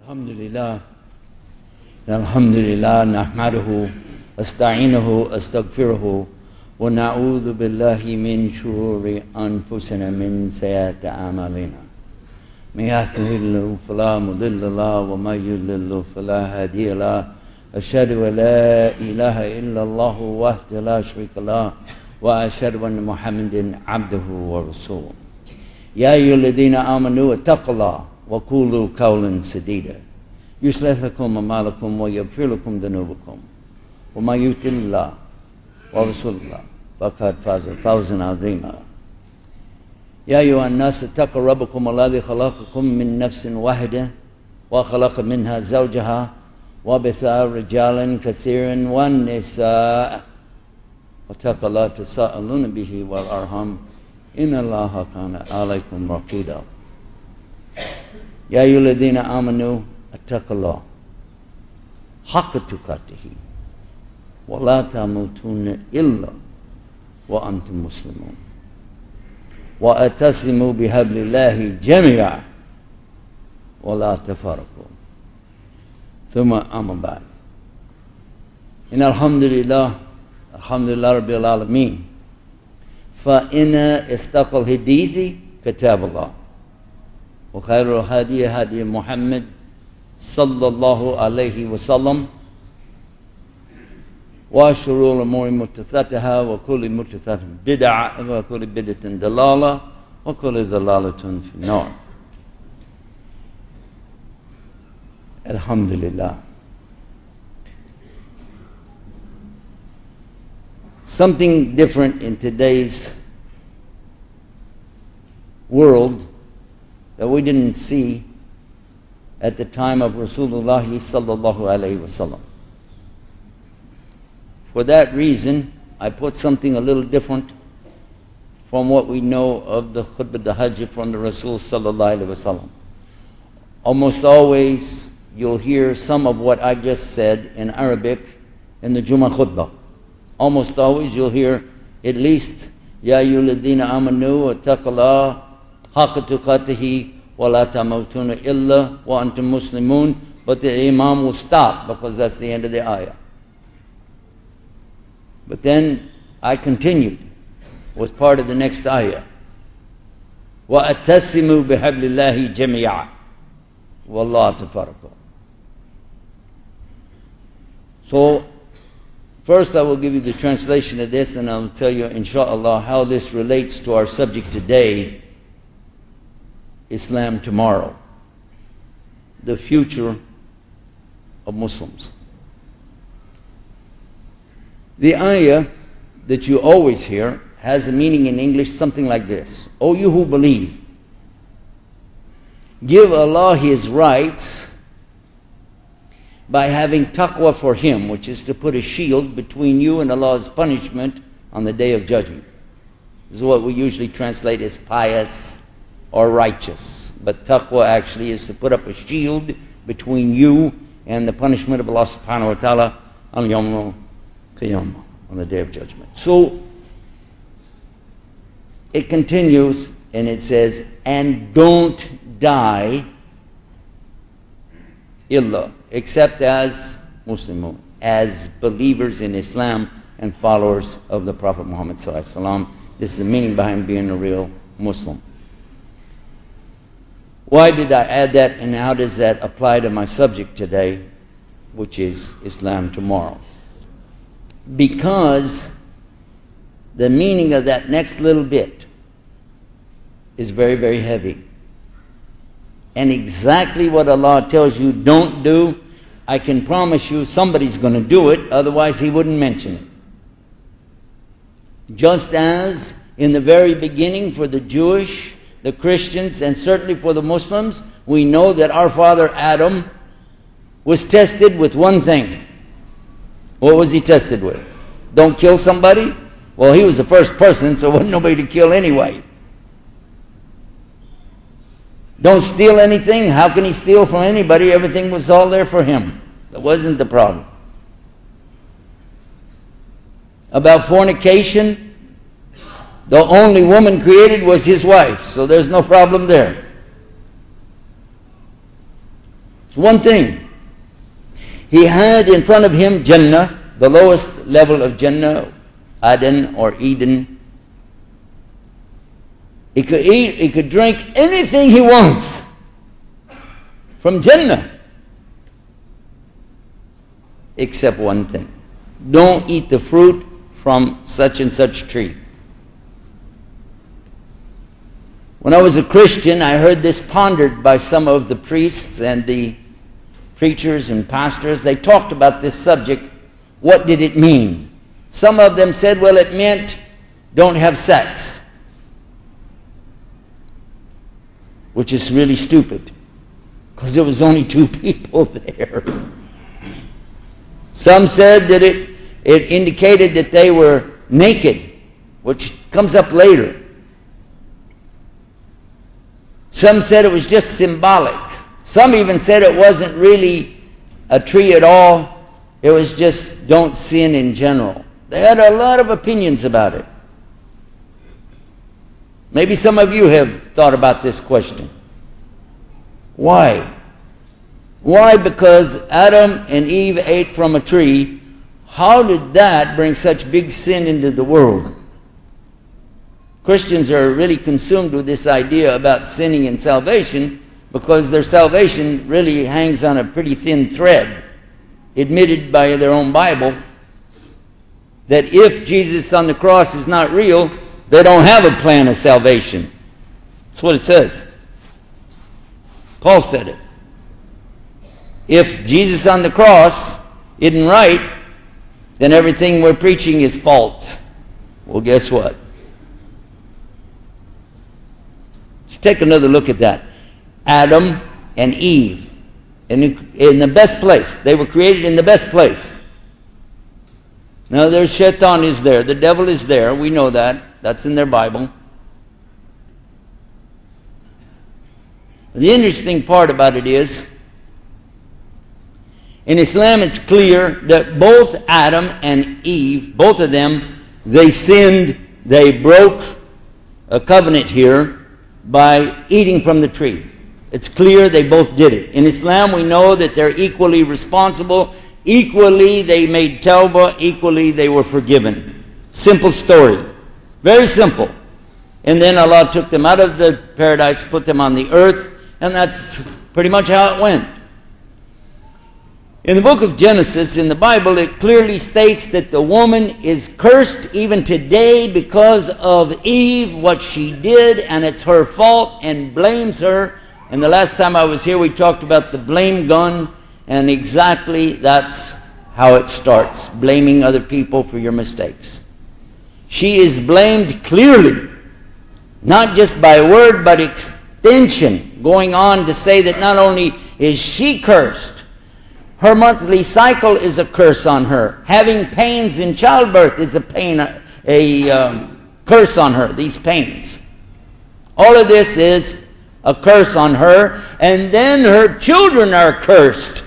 Alhamdulillah. Alhamdulillah nahmaduhu asta'inuhu astaghfiruhu wa na'udhu billahi min shururi anfusina min sayyati a'malina. Man yahdihillahu fala mudilla lahu wa man yudlil fala hadiya lahu. Ashhadu an la ilaha illa Allah wahdahu la sharika lahu wa ashhadu anna Muhammadan abduhu wa rasuluhu. Ya ayyuhalladhina amanu ittaqullaha وقولوا قولا سديدا يصلح لكم أعمالكم ويغفر لكم ذنوبكم ومن يطع الله ورسوله فقد فاز فوزا عظيما. يا أيها الناس اتقوا ربكم الذي خلقكم من نفس واحدة وخلق منها زوجها وبث رجالا كثيرا والنساء واتقوا الله تساءلون به والأرحام إن الله كان عليكم رقيبا. يا أيها الذين آمنوا اتقوا الله حق تقاته ولا تموتن إلا وأنتم مسلمون واعتصموا بحبل الله جميعا ولا تفرقوا. ثم أما بعد، إن الحمد لله رب العالمين، فإن استقى الحديث كتاب الله وخير الهدي هدي محمد صلى الله عليه وسلم وشر الأمور محدثاتها وكل محدثة بدعة وكل بدعة ضلالة وكل ضلالة في النار. Alhamdulillah. Something different in today's world that we didn't see at the time of Rasulullah sallallahu alayhi wasallam. For that reason, I put something a little different from what we know of the khutbah al-hajj from the Rasul sallallahu alayhi wasallam. Almost always you'll hear some of what I just said in Arabic in the Jummah khutbah. Almost always you'll hear at least Ya ayyuhalladhina amanu wattaqullah haqqa tuqatihi wa la tamutuna illa wa antum muslimun, but the Imam will stop because that's the end of the ayah. But then I continued with part of the next ayah. وَأَتَّسِمُوا بِحَبْلِ اللَّهِ جَمِيعًا وَاللَّهُ تَفَرَّقُوا. So first I will give you the translation of this, and I'll tell you inshallah how this relates to our subject today, Islam tomorrow, the future of Muslims. The ayah that you always hear has a meaning in English something like this: O you who believe, give Allah His rights by having taqwa for Him, which is to put a shield between you and Allah's punishment on the Day of Judgment. This is what we usually translate as pious or righteous. But taqwa actually is to put up a shield between you and the punishment of Allah subhanahu wa ta'ala on Yawm al-Qiyamah, on the Day of Judgment. So it continues and it says, and don't die illa, except as Muslimun, as believers in Islam and followers of the Prophet Muhammad sallallahu alaihi wasallam. This is the meaning behind being a real Muslim. Why did I add that, and how does that apply to my subject today, which is Islam tomorrow? Because the meaning of that next little bit is very, very heavy. And exactly what Allah tells you don't do, I can promise you somebody's going to do it, otherwise He wouldn't mention it. Just as in the very beginning for the Jewish, the Christians, and certainly for the Muslims, we know that our father Adam was tested with one thing. What was he tested with? Don't kill somebody? Well, he was the first person, so there wasn't nobody to kill anyway. Don't steal anything? How can he steal from anybody? Everything was all there for him. That wasn't the problem. About fornication, the only woman created was his wife, so there's no problem there. It's one thing. He had in front of him Jannah, the lowest level of Jannah, Aden or Eden. He could eat, he could drink anything he wants from Jannah. Except one thing. Don't eat the fruit from such and such tree. When I was a Christian, I heard this pondered by some of the priests and the preachers and pastors. They talked about this subject. What did it mean? Some of them said, well, it meant don't have sex. Which is really stupid, because there was only 2 people there. Some said that it indicated that they were naked, which comes up later. Some said it was just symbolic. Some even said it wasn't really a tree at all. It was just don't sin in general. They had a lot of opinions about it. Maybe some of you have thought about this question. Why? Why? Because Adam and Eve ate from a tree. How did that bring such big sin into the world? Christians are really consumed with this idea about sinning and salvation because their salvation really hangs on a pretty thin thread, admitted by their own Bible, that if Jesus on the cross is not real, they don't have a plan of salvation. That's what it says. Paul said it. If Jesus on the cross isn't right, then everything we're preaching is false. Well, guess what? Let's take another look at that. Adam and Eve, in the best place. They were created in the best place. Now, there's Shaitan is there. The devil is there. We know that. That's in their Bible. The interesting part about it is, in Islam it's clear that both Adam and Eve, both of them, they sinned, they broke a covenant here by eating from the tree. It's clear they both did it. In Islam we know that they're equally responsible, equally they made tawbah, equally they were forgiven. Simple story. Very simple. And then Allah took them out of the paradise, put them on the earth, and that's pretty much how it went. In the book of Genesis, in the Bible, it clearly states that the woman is cursed even today because of Eve, what she did, and it's her fault, and blames her. And the last time I was here, we talked about the blame gun, and exactly that's how it starts, blaming other people for your mistakes. She is blamed clearly, not just by word, but extension, going on to say that not only is she cursed, her monthly cycle is a curse on her. Having pains in childbirth is a curse on her, these pains. All of this is a curse on her, and then her children are cursed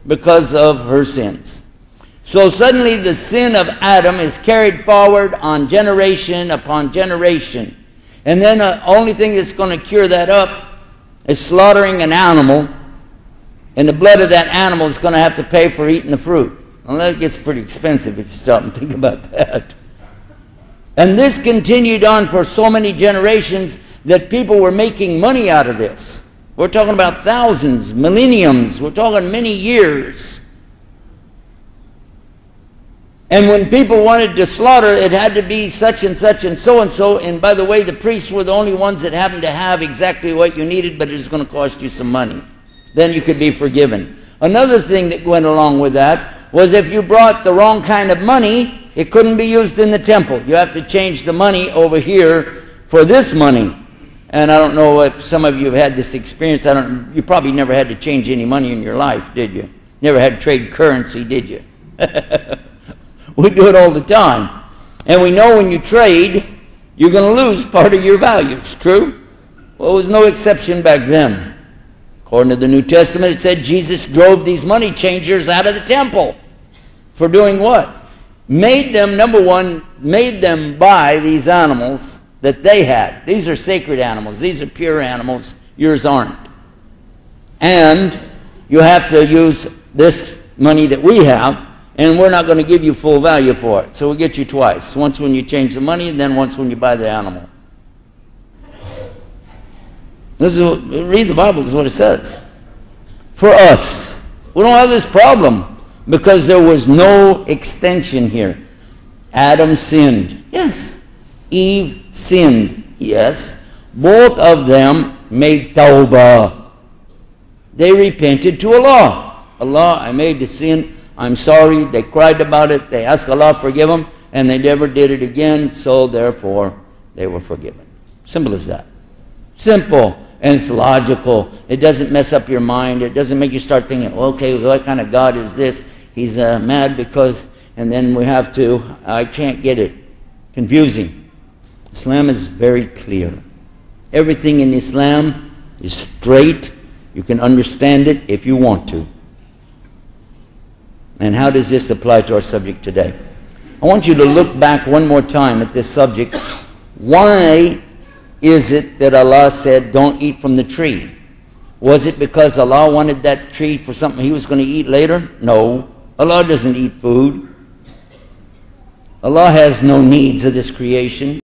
because of her sins. So suddenly the sin of Adam is carried forward on generation upon generation. And then the only thing that's going to cure that up is slaughtering an animal, and the blood of that animal is going to have to pay for eating the fruit. Well, that gets pretty expensive if you stop and think about that. And this continued on for so many generations that people were making money out of this. We're talking about thousands, millenniums. We're talking many years. And when people wanted to slaughter, it had to be such and such and so and so. And by the way, the priests were the only ones that happened to have exactly what you needed, but it was going to cost you some money. Then you could be forgiven. Another thing that went along with that was if you brought the wrong kind of money, it couldn't be used in the temple. You have to change the money over here for this money. And I don't know if some of you have had this experience. You probably never had to change any money in your life, did you? Never had to trade currency, did you? We do it all the time. And we know when you trade, you're going to lose part of your values. True? Well, it was no exception back then. According to the New Testament, it said Jesus drove these money changers out of the temple. For doing what? Made them, number one, made them buy these animals that they had. These are sacred animals. These are pure animals. Yours aren't. And you have to use this money that we have, and we're not going to give you full value for it. So we'll get you twice. Once when you change the money, and then once when you buy the animal. Read the Bible, this is what it says. For us, we don't have this problem because there was no extension here. Adam sinned. Yes. Eve sinned. Yes. Both of them made tawbah. They repented to Allah. Allah, I made the sin. I'm sorry. They cried about it. They asked Allah to forgive them, and they never did it again, so therefore they were forgiven. Simple as that. Simple. And it's logical. It doesn't mess up your mind. It doesn't make you start thinking, okay, what kind of God is this? He's mad because, and then we have to, I can't get it. Confusing. Islam is very clear. Everything in Islam is straight. You can understand it if you want to. And how does this apply to our subject today? I want you to look back one more time at this subject. Why is it that Allah said, don't eat from the tree? Was it because Allah wanted that tree for something He was going to eat later? No. Allah doesn't eat food. Allah has no needs of this creation.